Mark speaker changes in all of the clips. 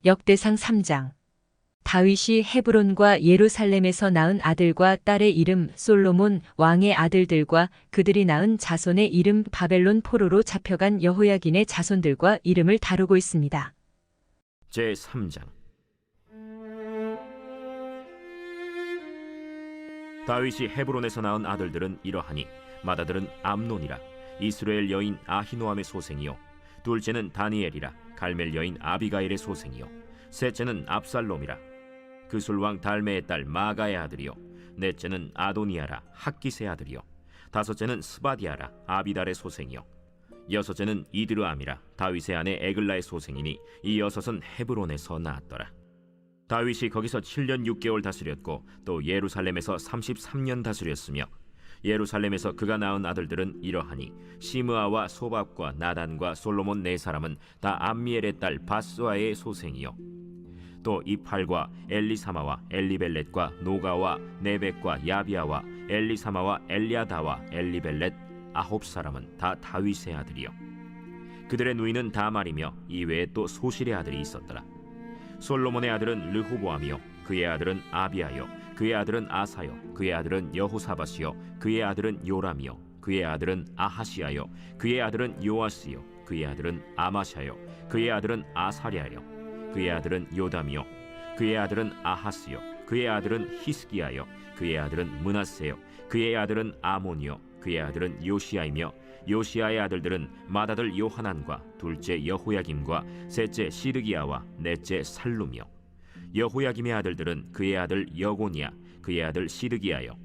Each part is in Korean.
Speaker 1: 역대상 3장. 다윗이 헤브론과 예루살렘에서 낳은 아들과 딸의 이름 솔로몬, 왕의 아들들과 그들이 낳은 자손의 이름, 바벨론 포로로 잡혀간 여호야긴의 자손들과 이름을 다루고 있습니다.
Speaker 2: 제3장. 다윗이 헤브론에서 낳은 아들들은 이러하니 맏아들은 암논이라, 이스라엘 여인 아히노암의 소생이요, 둘째는 다니엘이라, 갈멜 여인 아비가일의 소생이요, 셋째는 압살롬이라, 그술왕 달메의 딸 마가의 아들이요, 넷째는 아도니아라, 학기스의 아들이요, 다섯째는 스바디아라, 아비달의 소생이요, 여섯째는 이드르암이라, 다윗의 아내 에글라의 소생이니 이 여섯은 헤브론에서 낳았더라. 다윗이 거기서 7년 6개월 다스렸고 또 예루살렘에서 33년 다스렸으며, 예루살렘에서 그가 낳은 아들들은 이러하니 시므아와 소밥과 나단과 솔로몬 네 사람은 다 암미엘의 딸 바스와의 소생이요, 또 이팔과 엘리사마와 엘리벨렛과 노가와 네벡과 야비아와 엘리사마와 엘리아다와 엘리벨렛 아홉 사람은 다 다윗의 아들이요, 그들의 누이는 다 말이며 이외에 또 소실의 아들이 있었더라. 솔로몬의 아들은 르호보암이요, 그의 아들은 아비아요, 그의 아들은 아사요, 그의 아들은 여호사밧이요, 그의 아들은 요람이요, 그의 아들은 아하시아요, 그의 아들은 요아스요, 그의 아들은 아마샤요, 그의 아들은 아사랴요, 그의 아들은 요담이요, 그의 아들은 아하스요, 그의 아들은 히스기야요, 그의 아들은 므낫세요, 그의 아들은 아몬이요, 그의 아들은 요시야이며, 요시야의 아들들은 맏아들 요하난과 둘째 여호야김과 셋째 시드기야와 넷째 살룸이요, 여호야김의 아들들은 그의 아들 여고니야, 그의 아들 시드기야요,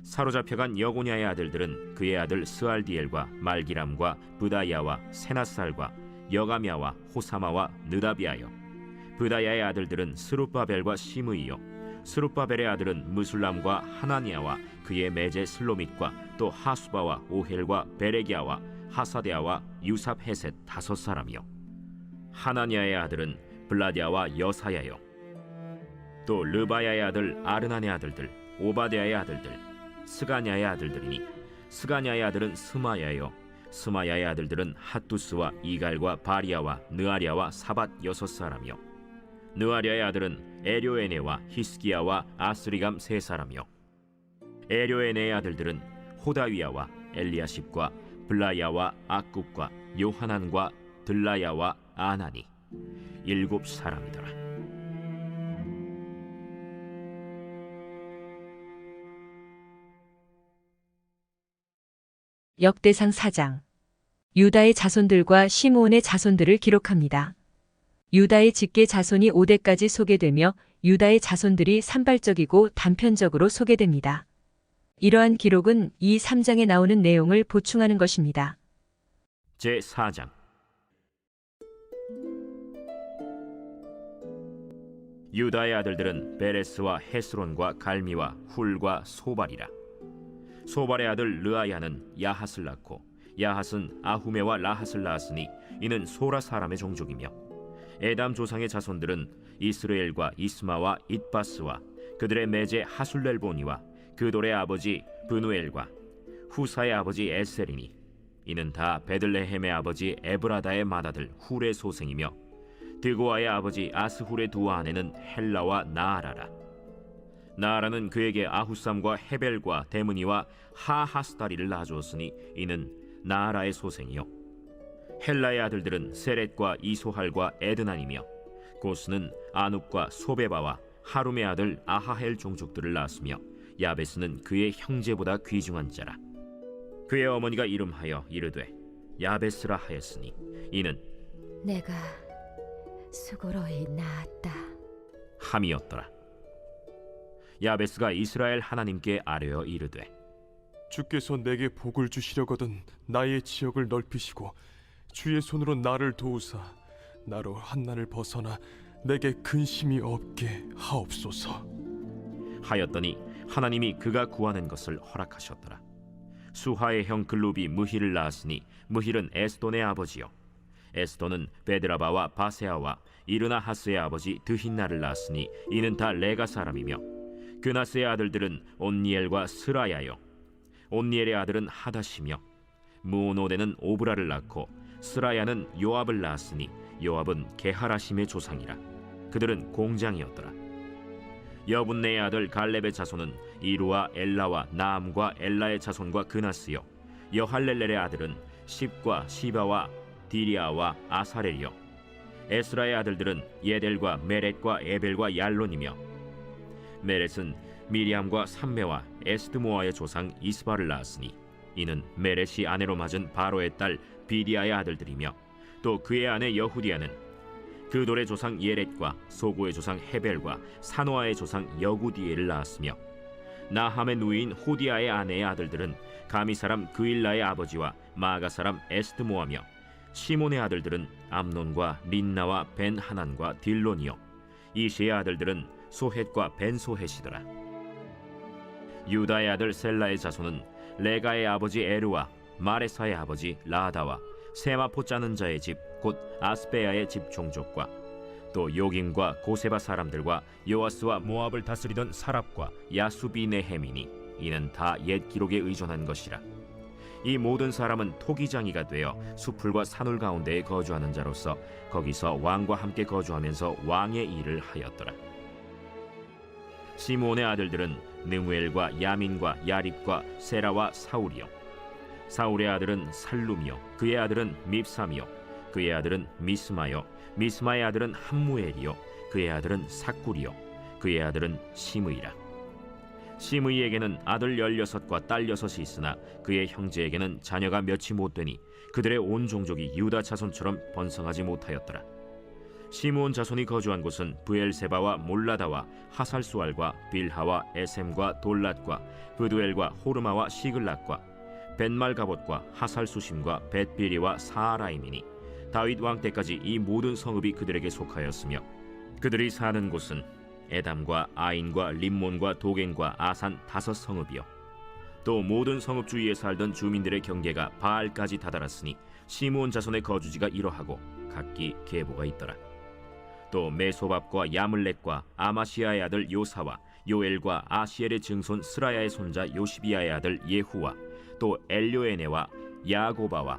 Speaker 2: 사로잡혀간 여고냐의 아들들은 그의 아들 스알디엘과 말기람과 브다야와 세나살과 여가미야와 호사마와 느다비아요, 브다야의 아들들은 스룹바벨과 시므이요, 스룹바벨의 아들은 무술람과 하나니아와 그의 매제 슬로밋과 또 하수바와 오헬과 베레기야와 하사데아와 유삽헤셋 다섯 사람이요, 하나니아의 아들은 블라디아와 여사야요, 또 르바야의 아들 아르난의 아들들, 오바데아의 아들들, 스가냐의 아들들이니 스가냐의 아들은 스마야요, 스마야의 아들들은 핫두스와 이갈과 바리아와 느아랴와 사밧 여섯 사람이요, 느아랴의 아들은 에료에네와 히스기야와 아스리감 세 사람이요, 에료에네의 아들들은 호다위야와 엘리야십과 블라야와 악굽과 요하난과 들라야와 아나니 일곱 사람이더라.
Speaker 1: 역대상 4장. 유다의 자손들과 시므온의 자손들을 기록합니다. 유다의 직계 자손이 5대까지 소개되며 유다의 자손들이 산발적이고 단편적으로 소개됩니다. 이러한 기록은 이 3장에 나오는 내용을 보충하는 것입니다.
Speaker 2: 제4장. 유다의 아들들은 베레스와 헤스론과 갈미와 훌과 소발이라. 소발의 아들 르아야는 야핫을 낳고 야핫은 아후메와 라핫을 낳았으니 이는 소라 사람의 종족이며, 에담 조상의 자손들은 이스라엘과 이스마와 잇바스와 그들의 매제 하술렐보니와 그돌의 아버지 브누엘과 후사의 아버지 에셀이니 이는 다 베들레헴의 아버지 에브라다의 맏아들 훌의 소생이며, 드고아의 아버지 아스훌의 두 아내는 헬라와 나아라라. 나아라는 그에게 아후삼과 헤벨과 데므니와 하하스다리를 낳아주었으니 이는 나아라의 소생이요, 헬라의 아들들은 세렛과 이소할과 에드난이며, 고스는 아눕과 소베바와 하룸의 아들 아하헬 종족들을 낳았으며, 야베스는 그의 형제보다 귀중한 자라. 그의 어머니가 이름하여 이르되 야베스라 하였으니 이는
Speaker 3: 내가 수고로이 낳았다
Speaker 2: 함이었더라. 야베스가 이스라엘 하나님께 아뢰어 이르되
Speaker 4: 주께서 내게 복을 주시려거든 나의 지역을 넓히시고 주의 손으로 나를 도우사 나로 한난을 벗어나 내게 근심이 없게 하옵소서
Speaker 2: 하였더니 하나님이 그가 구하는 것을 허락하셨더라. 수하의 형 글룹이 무힐을 낳았으니 무힐은 에스돈의 아버지요, 에스더는 베드라바와 바세아와 이르나하스의 아버지 드힌나를 낳았으니 이는 다 레가 사람이며 그나스의 아들들은 온니엘과 스라야요 온니엘의 아들은 하닷이며 무오노데는 오브라를 낳고 스라야는 요압을 낳았으니 요압은 게하라심의 조상이라. 그들은 공장이었더라. 여분네의 아들 갈렙의 자손은 이루와 엘라와 나암과 엘라의 자손과 그나스요 여할렐렐의 아들은 십과 시바와 디리아와 아사렐이요 에스라의 아들들은 예델과 메렛과 에벨과 얄론이며 메렛은 미리암과 삼메와 에스드모아의 조상 이스바를 낳았으니 이는 메렛이 아내로 맞은 바로의 딸 비디아의 아들들이며 또 그의 아내 여후디아는 그돌의 조상 예렛과 소고의 조상 헤벨과 사노아의 조상 여구디엘을 낳았으며 나함의 누이인 호디아의 아내의 아들들은 가미 사람 그일라의 아버지와 마가 사람 에스드모아며 시몬의 아들들은 암논과 린나와 벤 하난과 딜론이요 이시의 아들들은 소헷과 벤 소헷이더라. 유다의 아들 셀라의 자손은 레가의 아버지 에르와 마레사의 아버지 라다와 세마포 짜는 자의 집 곧 아스베야의 집 종족과 또 요김과 고세바 사람들과 요아스와 모압을 다스리던 사랍과 야수비네헤미니 이는 다 옛 기록에 의존한 것이라. 이 모든 사람은 토기장이가 되어 수풀과 산울 가운데에 거주하는 자로서 거기서 왕과 함께 거주하면서 왕의 일을 하였더라. 시므온의 아들들은 느무엘과 야민과 야립과 세라와 사울이요 사울의 아들은 살룸이요 그의 아들은 밉삼이요 그의 아들은 미스마요 미스마의 아들은 함무엘이요 그의 아들은 삭굴이요 그의 아들은 시므이라. 시므이에게는 아들 16과 딸 6이 있으나 그의 형제에게는 자녀가 몇이 못되니 그들의 온 종족이 유다 자손처럼 번성하지 못하였더라. 시므온 자손이 거주한 곳은 브엘세바와 몰라다와 하살수알과 빌하와 에셈과 돌랏과 브두엘과 호르마와 시글락과 벤말가봇과 하살수심과 벳비리와 사아라임이니 다윗 왕 때까지 이 모든 성읍이 그들에게 속하였으며 그들이 사는 곳은 에담과 아인과 림몬과 도겐과 아산 5성읍이요 또 모든 성읍 주위에 살던 주민들의 경계가 바알까지 다다랐으니 시므온 자손의 거주지가 이러하고 각기 계보가 있더라. 또 메소밥과 야물렉과 아마시아의 아들 요사와 요엘과 아시엘의 증손 스라야의 손자 요시비아의 아들 예후와 또 엘료에네와 야고바와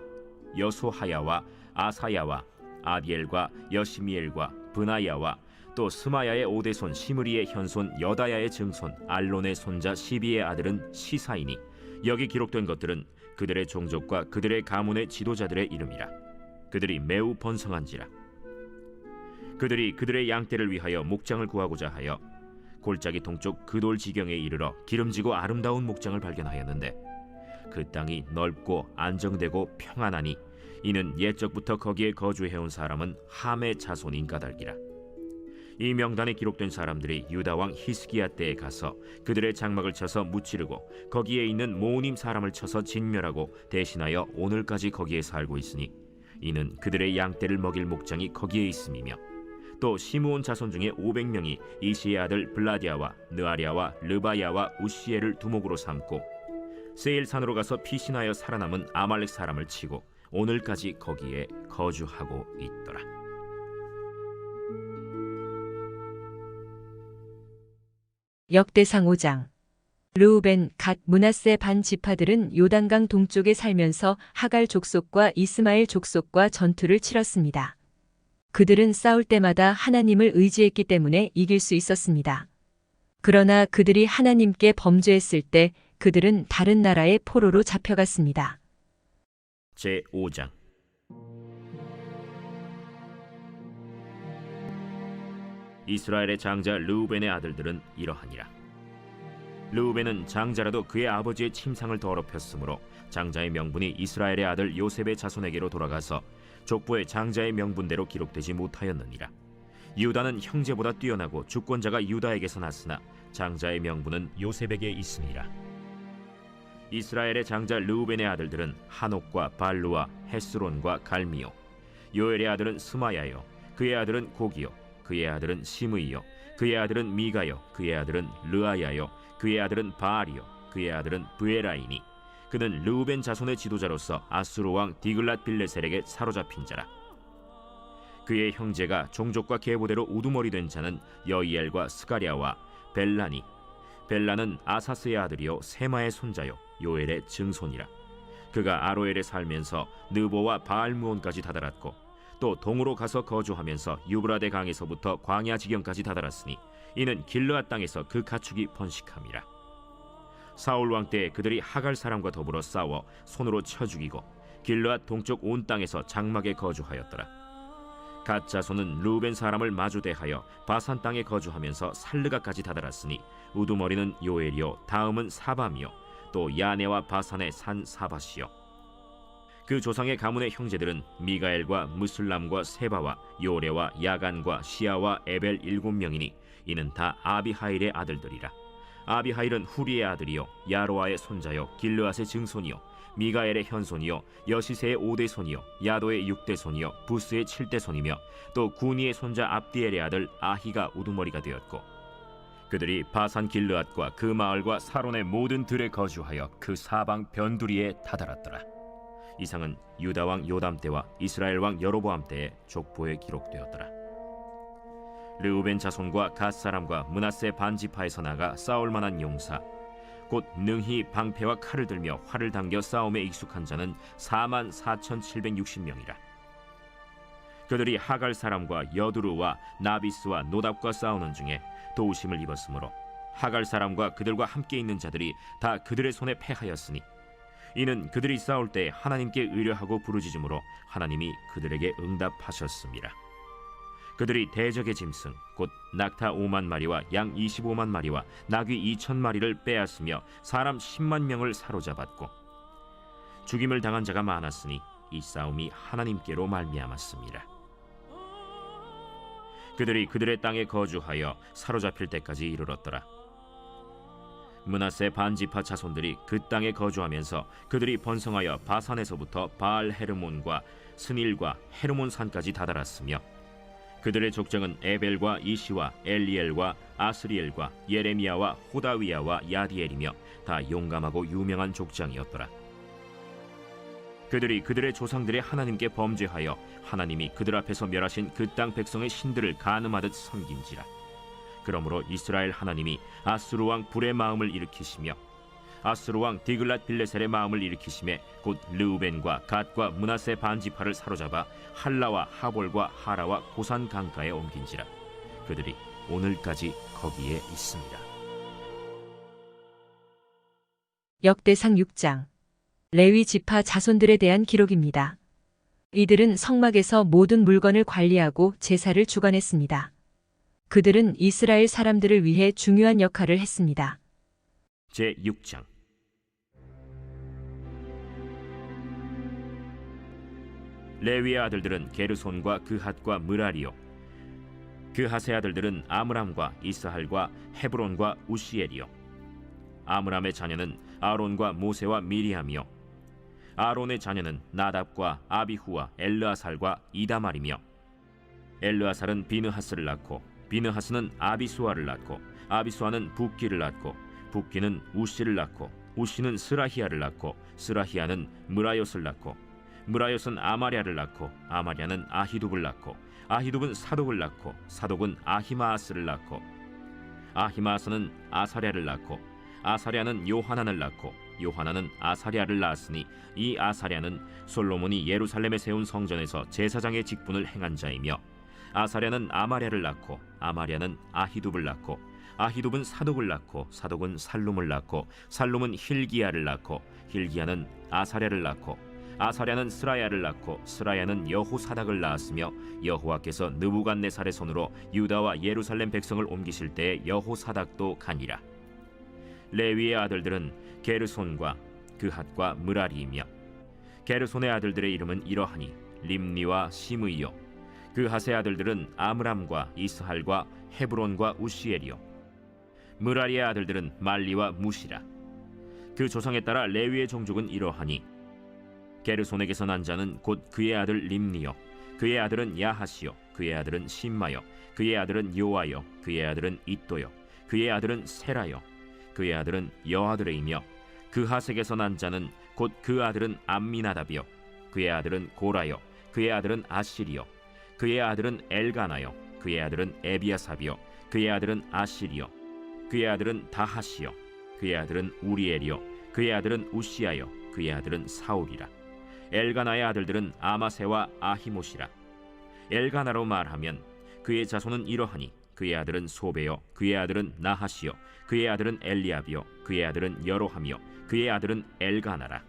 Speaker 2: 여소하야와 아사야와 아디엘과 여시미엘과 브나야와 또 스마야의 오대손 시므리의 현손 여다야의 증손 알론의 손자 시비의 아들은 시사이니 여기 기록된 것들은 그들의 종족과 그들의 가문의 지도자들의 이름이라. 그들이 매우 번성한지라. 그들이 그들의 양떼를 위하여 목장을 구하고자 하여 골짜기 동쪽 그돌 지경에 이르러 기름지고 아름다운 목장을 발견하였는데 그 땅이 넓고 안정되고 평안하니 이는 옛적부터 거기에 거주해온 사람은 함의 자손인 까닭이라. 이 명단에 기록된 사람들이 유다 왕 히스기야 때에 가서 그들의 장막을 쳐서 무찌르고 거기에 있는 모우님 사람을 쳐서 진멸하고 대신하여 오늘까지 거기에 살고 있으니 이는 그들의 양떼를 먹일 목장이 거기에 있음이며 또 시므온 자손 중에 500명이 이시의 아들 블라디아와 느아리아와 르바야와 우시엘을 두목으로 삼고 세일산으로 가서 피신하여 살아남은 아말렉 사람을 치고 오늘까지 거기에 거주하고 있더라.
Speaker 1: 역대상 5장. 르우벤, 갓, 므낫세 반 지파들은 요단강 동쪽에 살면서 하갈 족속과 이스마엘 족속과 전투를 치렀습니다. 그들은 싸울 때마다 하나님을 의지했기 때문에 이길 수 있었습니다. 그러나 그들이 하나님께 범죄했을 때 그들은 다른 나라의 포로로 잡혀갔습니다.
Speaker 2: 제5장. 이스라엘의 장자 르우벤의 아들들은 이러하니라. 르우벤은 장자라도 그의 아버지의 침상을 더럽혔으므로 장자의 명분이 이스라엘의 아들 요셉의 자손에게로 돌아가서 족보의 장자의 명분대로 기록되지 못하였느니라. 유다는 형제보다 뛰어나고 주권자가 유다에게서 났으나 장자의 명분은 요셉에게 있으니라. 이스라엘의 장자 르우벤의 아들들은 한옥과 발루와 헤스론과 갈미요 요엘의 아들은 스마야요 그의 아들은 고기요 그의 아들은 시므이요 그의 아들은 미가요 그의 아들은 르아야요 그의 아들은 바알이요 그의 아들은 브에라이니 그는 르우벤 자손의 지도자로서 아수르 왕 디글랏 빌레셀에게 사로잡힌 자라. 그의 형제가 종족과 계보대로 우두머리 된 자는 여이엘과 스가랴와 벨라니. 벨라는 아사스의 아들이요 세마의 손자요 요엘의 증손이라. 그가 아로엘에 살면서 느보와 바알무온까지 다다랐고 또 동으로 가서 거주하면서 유브라데 강에서부터 광야 지경까지 다다랐으니 이는 길르앗 땅에서 그 가축이 번식함이라. 사울 왕 때에 그들이 하갈 사람과 더불어 싸워 손으로 쳐 죽이고 길르앗 동쪽 온 땅에서 장막에 거주하였더라. 갓 자손은 루벤 사람을 마주대하여 바산 땅에 거주하면서 살르가까지 다다랐으니 우두머리는 요엘이요 다음은 사밤이요 또 야네와 바산의 산 사밧이요. 그 조상의 가문의 형제들은 미가엘과 무슬람과 세바와 요레와 야간과 시아와 에벨 7명이니 이는 다 아비하일의 아들들이라. 아비하일은 후리의 아들이요 야로아의 손자요 길르앗의 증손이요 미가엘의 현손이요 여시세의 5대 손이요 야도의 6대 손이요 부스의 7대 손이며 또 구니의 손자 압디엘의 아들 아히가 우두머리가 되었고 그들이 바산 길르앗과 그 마을과 사론의 모든 들에 거주하여 그 사방 변두리에 다다랐더라. 이상은 유다 왕 요담 때와 이스라엘 왕 여로보암 때의 족보에 기록되었더라. 르우벤 자손과 갓 사람과 므낫세 반지파에서 나가 싸울 만한 용사 곧 능히 방패와 칼을 들며 활을 당겨 싸움에 익숙한 자는 44,760명이라. 그들이 하갈 사람과 여두루와 나비스와 노답과 싸우는 중에 도우심을 입었으므로 하갈 사람과 그들과 함께 있는 자들이 다 그들의 손에 패하였으니 이는 그들이 싸울 때 하나님께 의뢰하고 부르짖음으로 하나님이 그들에게 응답하셨습니다. 그들이 대적의 짐승 곧 낙타 5만 마리와 양 25만 마리와 나귀 2천 마리를 빼앗으며 사람 10만 명을 사로잡았고 죽임을 당한 자가 많았으니 이 싸움이 하나님께로 말미암았습니다. 그들이 그들의 땅에 거주하여 사로잡힐 때까지 이르렀더라. 므낫세 반지파 자손들이 그 땅에 거주하면서 그들이 번성하여 바산에서부터 바알 헤르몬과 스닐과 헤르몬 산까지 다다랐으며 그들의 족장은 에벨과 이시와 엘리엘과 아스리엘과 예레미야와 호다위야와 야디엘이며 다 용감하고 유명한 족장이었더라. 그들이 그들의 조상들의 하나님께 범죄하여 하나님이 그들 앞에서 멸하신 그 땅 백성의 신들을 간음하듯 섬긴지라. 그러므로 이스라엘 하나님이 아수르 왕 불의 마음을 일으키시며 아수르 왕 디글랏 빌레셀의 마음을 일으키심에 곧 르우벤과 갓과 므낫세 반지파를 사로잡아 할라와 하볼과 하라와 고산 강가에 옮긴지라. 그들이 오늘까지 거기에 있습니다.
Speaker 1: 역대상 6장 레위 지파 자손들에 대한 기록입니다. 이들은 성막에서 모든 물건을 관리하고 제사를 주관했습니다. 그들은 이스라엘 사람들을 위해 중요한 역할을 했습니다.
Speaker 2: 제6장 레위의 아들들은 게르손과 그핫과 므라리요 그핫의 아들들은 아므람과 이스할과 헤브론과 우시엘이요 아므람의 자녀는 아론과 모세와 미리암이요 아론의 자녀는 나답과 아비후와 엘르아살과 이다말이며 엘르아살은 비느하스를 낳고 비느하스는 아비수아를 낳고 아비수아는 붓기를 낳고 붓기는 우시를 낳고 우시는 스라히야를 낳고 스라히야는 므라요스를 낳고 므라요스는 아마랴를 낳고 아마랴는 아히둡을 낳고 아히둡은 사독을 낳고 사독은 아히마아스를 낳고 아히마아스는 아사랴를 낳고 아사랴는 요하난을 낳고 요하난은 아사랴를 낳았으니 이 아사랴는 솔로몬이 예루살렘에 세운 성전에서 제사장의 직분을 행한 자이며 아사랴는 아마랴를 낳고 아마랴는 아히둡을 낳고 아히둡은 사독을 낳고 사독은 살룸을 낳고 살룸은 힐기야를 낳고 힐기야는 아사랴를 낳고 아사랴는 스라야를 낳고 스라야는 여호사닥을 낳았으며 여호와께서 느부갓네살의 손으로 유다와 예루살렘 백성을 옮기실 때에 여호사닥도 가니라. 레위의 아들들은 게르손과 그핫과 므라리이며 게르손의 아들들의 이름은 이러하니 림니와 시므이요 그핫의 아들들은 아므람과 이스할과 헤브론과 우시엘이요 므라리의 아들들은 말리와 무시라. 그 조상에 따라 레위의 종족은 이러하니 게르손에게서 난 자는 곧 그의 아들 림니요 그의 아들은 야하시요 그의 아들은 심마요 그의 아들은 요아요 그의 아들은 잇도요 그의 아들은 세라요 그의 아들은 여아드레이며 그핫에게서 난 자는 곧 그 아들은 암미나답이요 그의 아들은 고라요 그의 아들은 아시리요 그의 아들은 엘가나요, 그의 아들은 에비아삽이요, 그의 아들은 아실이요, 그의 아들은 다하시요, 그의 아들은 우리엘이요, 그의 아들은 우시아요, 그의 아들은 사울이라. 엘가나의 아들들은 아마세와 아히못이라. 엘가나로 말하면 그의 자손은 이러하니 그의 아들은 소베요, 그의 아들은 나하시요, 그의 아들은 엘리압이요, 그의 아들은 여로함이요, 그의 아들은 엘가나라.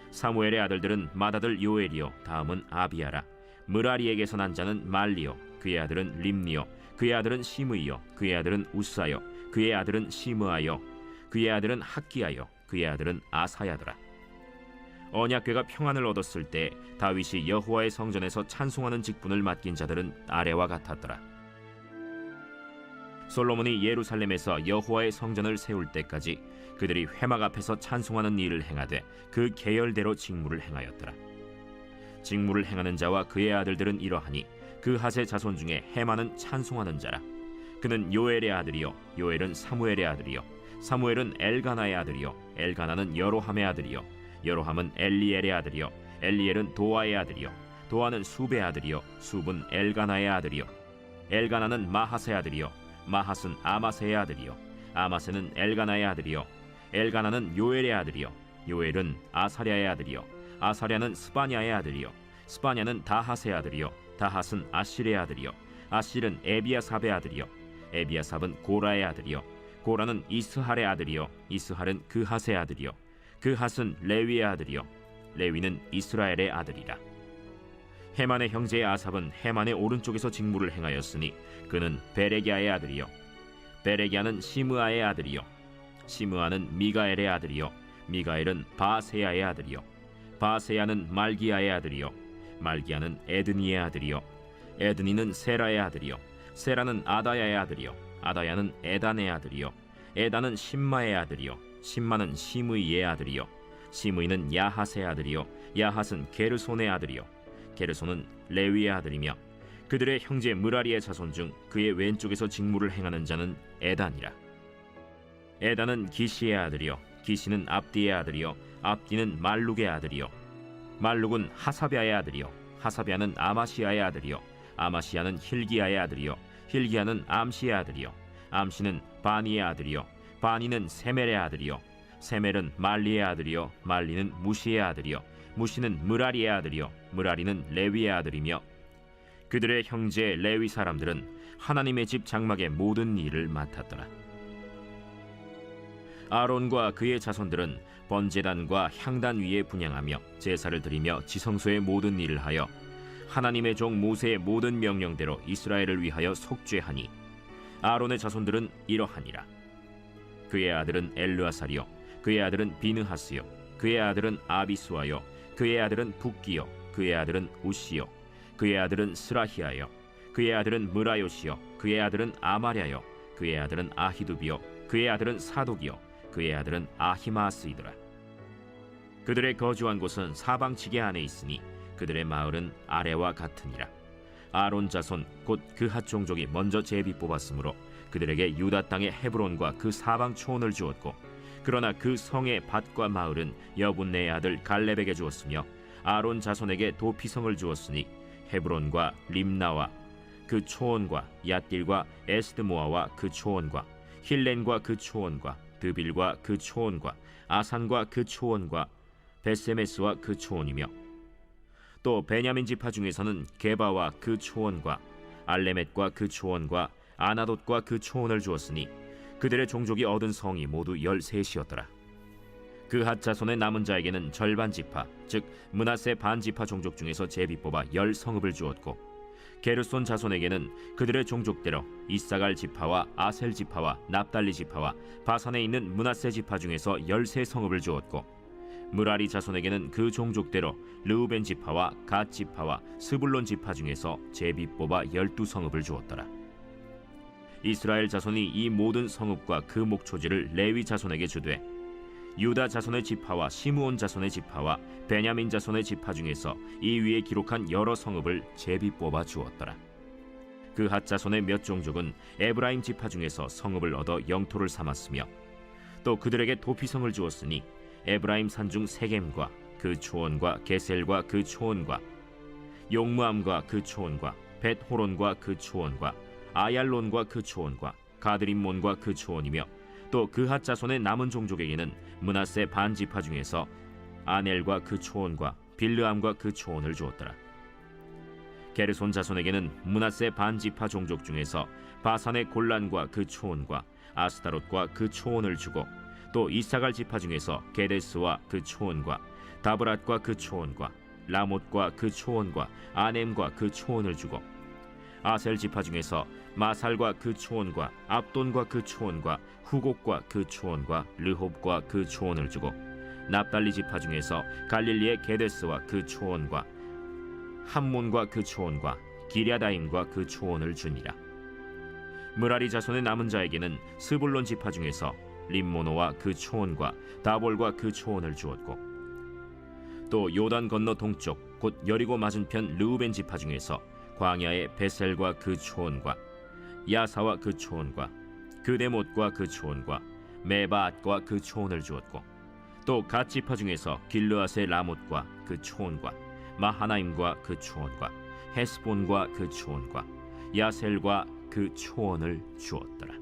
Speaker 2: 사무엘의 아들들은 맏아들 요엘이요, 다음은 아비아라. 므라리에게서 난 자는 말리요, 그의 아들은 림니요, 그의 아들은 시므이요, 그의 아들은 우사요, 그의 아들은 시므아요, 그의 아들은 학기야요, 그의 아들은 아사야더라. 언약궤가 평안을 얻었을 때 다윗이 여호와의 성전에서 찬송하는 직분을 맡긴 자들은 아래와 같았더라. 솔로몬이 예루살렘에서 여호와의 성전을 세울 때까지 그들이 회막 앞에서 찬송하는 일을 행하되 그 계열대로 직무를 행하였더라. 직무를 행하는 자와 그의 아들들은 이러하니 그 핫의 자손 중에 헤만은 찬송하는 자라. 그는 요엘의 아들이요, 요엘은 사무엘의 아들이요, 사무엘은 엘가나의 아들이요, 엘가나는 여로함의 아들이요, 여로함은 엘리엘의 아들이요, 엘리엘은 도아의 아들이요, 도아는 숲의 아들이요, 숲은 엘가나의 아들이요, 엘가나는 마하스의 아들이요, 마하스는 아마세의 아들이요, 아마세는 엘가나의 아들이요, 엘가나는 요엘의 아들이요, 요엘은 아사랴의 아들이요, 아사랴는 스바냐의 아들이요, 스바냐는 다핫의 아들이요, 다핫은 아실의 아들이요, 아실은 에비아삽의 아들이요, 에비아삽은 고라의 아들이요, 고라는 이스할의 아들이요, 이스할은 그핫의 아들이요, 그핫은 레위의 아들이요, 레위는 이스라엘의 아들이라. 헤만의 형제 아삽은 헤만의 오른쪽에서 직무를 행하였으니 그는 베레기야의 아들이요, 베레기야는 시므아의 아들이요, 시므아는 미가엘의 아들이요, 미가엘은 바세야의 아들이요, 바세야는 말기야의 아들이요, 말기야는 에드니의 아들이요, 에드니는 세라의 아들이요, 세라는 아다야의 아들이요, 아다야는 에단의 아들이요, 에단은 심마의 아들이요, 심마는 시므이의 아들이요, 시므이는 야핫의 아들이요, 야핫은 게르손의 아들이요, 게르손은 레위의 아들이며 그들의 형제 므라리의 자손 중 그의 왼쪽에서 직무를 행하는 자는 에단이라. 에단은 기시의 아들이요, 기시는 압디의 아들이요, 압디는 말룩의 아들이요, 말룩은 하사비아의 아들이요, 하사비아는 아마시아의 아들이요, 아마시아는 힐기야의 아들이요, 힐기야는 암시의 아들이요, 암시는 바니의 아들이요, 바니는 세멜의 아들이요, 세멜은 말리의 아들이요, 말리는 무시의 아들이요, 무시는 므라리의 아들이요, 므라리는 레위의 아들이며 그들의 형제 레위 사람들은 하나님의 집 장막의 모든 일을 맡았더라. 아론과 그의 자손들은 번제단과 향단 위에 분향하며 제사를 드리며 지성소의 모든 일을 하여 하나님의 종 모세의 모든 명령대로 이스라엘을 위하여 속죄하니 아론의 자손들은 이러하니라. 그의 아들은 엘르아살이요, 그의 아들은 비느하스요, 그의 아들은 아비수아요, 그의 아들은 붓기요, 그의 아들은 우시요, 그의 아들은 스라히아요, 그의 아들은 므라요시요, 그의 아들은 아마랴요, 그의 아들은 아히두비요, 그의 아들은 사독이요, 그의 아들은 아히마스이더라. 그들의 거주한 곳은 사방지게 안에 있으니 그들의 마을은 아래와 같으니라. 아론 자손 곧 그핫 종족이 먼저 제비 뽑았으므로 그들에게 유다 땅의 헤브론과 그 사방 초원을 주었고 그러나 그 성의 밭과 마을은 여분네의 아들 갈렙에게 주었으며 아론 자손에게 도피성을 주었으니 헤브론과 림나와 그 초원과 얏길과 에스드모아와 그 초원과 힐렌과 그 초원과 드빌과 그 초원과 아산과 그 초원과 베세메스와 그 초원이며 또 베냐민 지파 중에서는 게바와 그 초원과 알레멧과 그 초원과 아나돗과 그 초원을 주었으니 그들의 종족이 얻은 성이 모두 13이었더라. 그핫 자손의 남은 자에게는 절반 지파 즉 므낫세 반 지파 종족 중에서 제비 뽑아 10성읍을 주었고 게르손 자손에게는 그들의 종족대로 이사갈 지파와 아셀 지파와 납달리 지파와 바산에 있는 므낫세 지파 중에서 13성읍을 주었고 므라리 자손에게는 그 종족대로 르우벤 지파와 갓 지파와 스불론 지파 중에서 제비 뽑아 12성읍을 주었더라. 이스라엘 자손이 이 모든 성읍과 그 목초지를 레위 자손에게 주되 유다 자손의 지파와 시므온 자손의 지파와 베냐민 자손의 지파 중에서 이 위에 기록한 여러 성읍을 제비 뽑아 주었더라. 그핫 자손의 몇 종족은 에브라임 지파 중에서 성읍을 얻어 영토를 삼았으며 또 그들에게 도피성을 주었으니 에브라임 산중 세겜과 그 초원과 게셀과 그 초원과 용무암과 그 초원과 벳호론과 그 초원과 아얄론과 그 초원과 가드림몬과 그 초원이며 또 그핫 자손의 남은 종족에게는 므낫세 반 지파 중에서 아넬과 그 초원과 빌르암과 그 초원을 주었더라. 게르손 자손에게는 므낫세 반 지파 종족 중에서 바산의 골란과 그 초원과 아스타롯과 그 초원을 주고 또 이사갈 지파 중에서 게데스와 그 초원과 다브랏과 그 초원과 라못과 그 초원과 아넴과 그 초원을 주고 아셀 지파 중에서 마살과 그 초원과 압돈과 그 초원과 후곡과 그 초원과 르홉과 그 초원을 주고 납달리 지파 중에서 갈릴리의 게데스와 그 초원과 함몬과 그 초원과 기랴다임과 그 초원을 주니라. 므라리 자손의 남은 자에게는 스불론 지파 중에서 림모노와 그 초원과 다볼과 그 초원을 주었고 또 요단 건너 동쪽 곧 여리고 맞은편 르우벤 지파 중에서 광야의 베셀과 그 초원과 야사와 그 초원과 그데못과 그 초원과 메바앗과 그 초원을 주었고 또 갓 지파 중에서 길르앗의 라못과 그 초원과 마하나임과 그 초원과 헤스본과 그 초원과 야셀과 그 초원을 주었더라.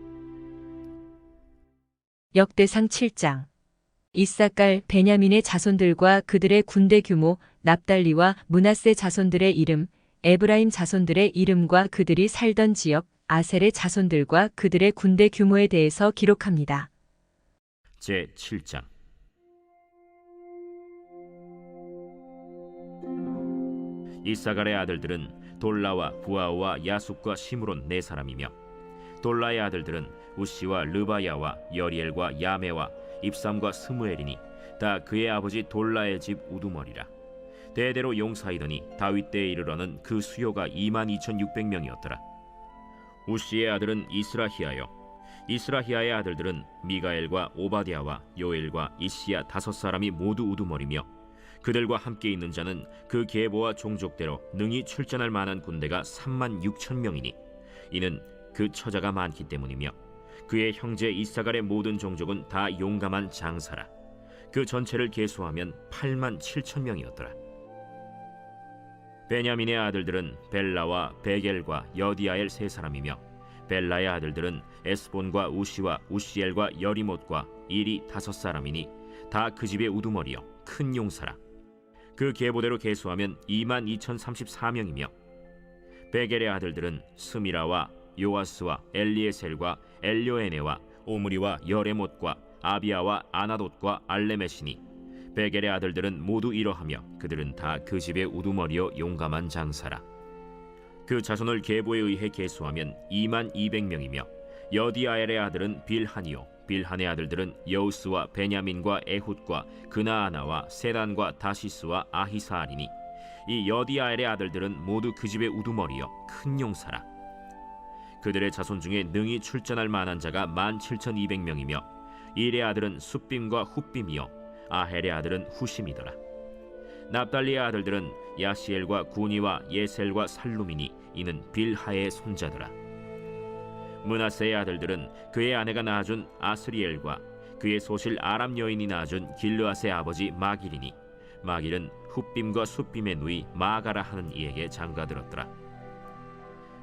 Speaker 1: 역대상 7장. 이사갈 베냐민의 자손들과 그들의 군대 규모, 납달리와 므낫세 자손들의 이름, 에브라임 자손들의 이름과 그들이 살던 지역, 아셀의 자손들과 그들의 군대 규모에 대해서 기록합니다.
Speaker 2: 제 7장. 이사갈의 아들들은 돌라와 부아와 야숫과 시므론 네 사람이며 돌라의 아들들은 우시와 르바야와 여리엘과 야메와 입삼과 스무엘이니 다 그의 아버지 돌라의 집 우두머리라. 대대로 용사이더니 다윗 때에 이르러는 그 수요가 22,600명이었더라. 우시의 아들은 이스라히야요 이스라히야의 아들들은 미가엘과 오바댜와 요엘과 이시야 5사람이 모두 우두머리며 그들과 함께 있는 자는 그 계보와 종족대로 능히 출전할 만한 군대가 36,000명이니 이는 그 처자가 많기 때문이며 그의 형제 이사갈의 모든 종족은 다 용감한 장사라. 그 전체를 계수하면 87,000명이었더라. 베냐민의 아들들은 벨라와 베겔과 여디아엘 세 사람이며 벨라의 아들들은 에스본과 우시와 우시엘과 여리못과 일이 5사람이니 다 그 집의 우두머리요 큰 용사라. 그 계보대로 계수하면 22,034명이며 베겔의 아들들은 스미라와 요아스와 엘리에셀과 엘료에네와 오므리와 여레못과 아비아와 아나돗과 알레메시니 베겔의 아들들은 모두 이러하며 그들은 다 그 집의 우두머리요 용감한 장사라. 그 자손을 계보에 의해 계수하면 22,200명이며 여디아엘의 아들은 빌하니요 빌한의 아들들은 여우스와 베냐민과 에훗과 그나아나와 세단과 다시스와 아히사알이니 이 여디아엘의 아들들은 모두 그 집의 우두머리요 큰 용사라. 그들의 자손 중에 능히 출전할 만한 자가 17,200명이며 일의 아들은 숫빔과 훗빔이요 아헬의 아들은 후심이더라. 납달리의 아들들은 야시엘과 구니와 예셀과 살루미니 이는 빌하의 손자더라. 므낫세의 아들들은 그의 아내가 낳아준 아스리엘과 그의 소실 아람 여인이 낳아준 길르앗의 아버지 마길이니 마길은 훗빔과 숫빔의 누이 마가라 하는 이에게 장가들었더라.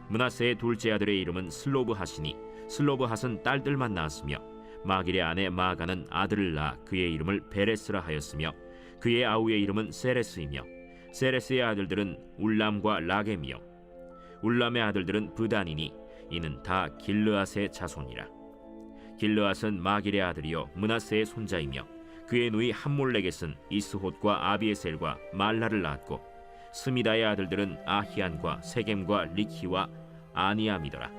Speaker 2: 므낫세의 둘째 아들의 이름은 슬로브핫이니 슬로브핫은 딸들만 낳았으며 마길의 아내 마가는 아들을 낳아 그의 이름을 베레스라 하였으며 그의 아우의 이름은 세레스이며 세레스의 아들들은 울람과 라겜이요 울람의 아들들은 브단이니 이는 다 길르앗의 자손이라. 길르앗은 마길의 아들이요 므낫세의 손자이며 그의 누이 함몰렉겟은 이스톳과 아비에셀과 말라를 낳았고 스미다의 아들들은 아히안과 세겜과 리키와 아니암이더라.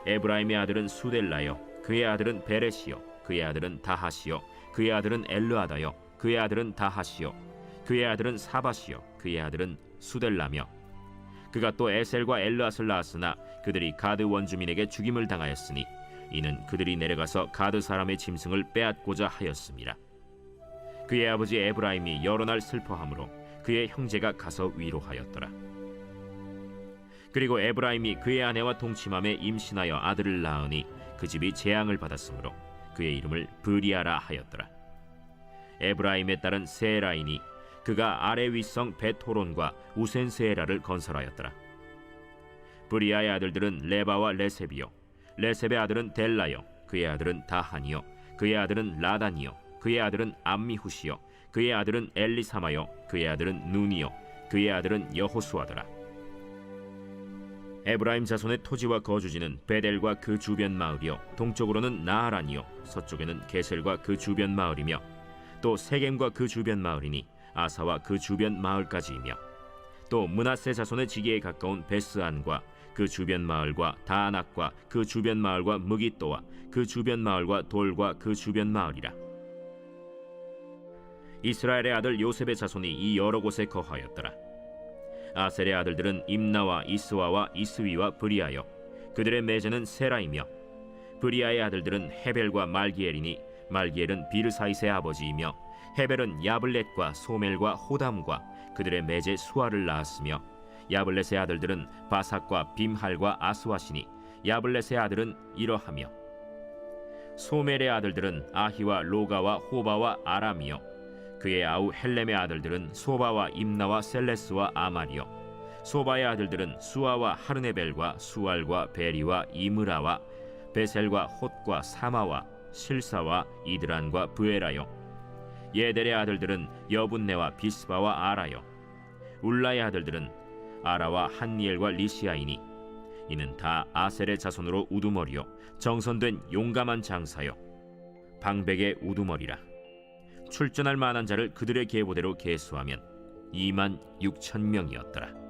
Speaker 2: 에브라임의 아들은 수델라요 그의 아들은 베레시요 그의 아들은 다하시요 그의 아들은 엘르아다요 그의 아들은 다하시요 그의 아들은 사바시요 그의 아들은 수델라며 그가 또 에셀과 엘르앗을 낳았으나 그들이 가드 원주민에게 죽임을 당하였으니 이는 그들이 내려가서 가드 사람의 짐승을 빼앗고자 하였음이라. 그의 아버지 에브라임이 여러 날 슬퍼하므로 그의 형제가 가서 위로하였더라. 그리고 에브라임이 그의 아내와 동침함에 임신하여 아들을 낳으니 그 집이 재앙을 받았으므로 그의 이름을 브리아라 하였더라. 에브라임의 딸은 세라이니 그가 아래 윗성 벳호론과 우센세에라를 건설하였더라. 브리아의 아들들은 레바와 레셉이요 레셉의 아들은 델라요 그의 아들은 다한이요 그의 아들은 라단이요 그의 아들은 암미후시요 그의 아들은 엘리사마요 그의 아들은 눈이요 그의 아들은 여호수아더라. 에브라임 자손의 토지와 거주지는 베델과 그 주변 마을이요 동쪽으로는 나하란이요 서쪽에는 게셀과 그 주변 마을이며 또 세겜과 그 주변 마을이니 아사와 그 주변 마을까지이며 또 므낫세 자손의 지기에 가까운 베스안과 그 주변 마을과 다낙과 그 주변 마을과 무깃도와 그 주변 마을과 돌과 그 주변 마을이라. 이스라엘의 아들 요셉의 자손이 이 여러 곳에 거하였더라. 아셀의 아들들은 임나와 이스와와 이스위와 브리아요 그들의 매제는 세라이며 브리아의 아들들은 헤벨과 말기엘이니 말기엘은 비르사이스의 아버지이며 헤벨은 야블렛과 소멜과 호담과 그들의 매제 수아를 낳았으며 야블렛의 아들들은 바삭과 빔할과 아스와시니 야블렛의 아들은 이러하며 소멜의 아들들은 아히와 로가와 호바와 아람이요 그의 아우 헬렘의 아들들은 소바와 임나와 셀레스와 아말이요 소바의 아들들은 수아와 하르네벨과 수알과 베리와 이므라와 베셀과 톳과 사마와 실사와 이드란과 브에라요 예델의 아들들은 여분네와 비스바와 아라요 울라의 아들들은 아라와 한니엘과 리시아이니 이는 다 아셀의 자손으로 우두머리요 정선된 용감한 장사요 방백의 우두머리라. 출전할 만한 자를 그들의 계보대로 계수하면 26,000명이었더라.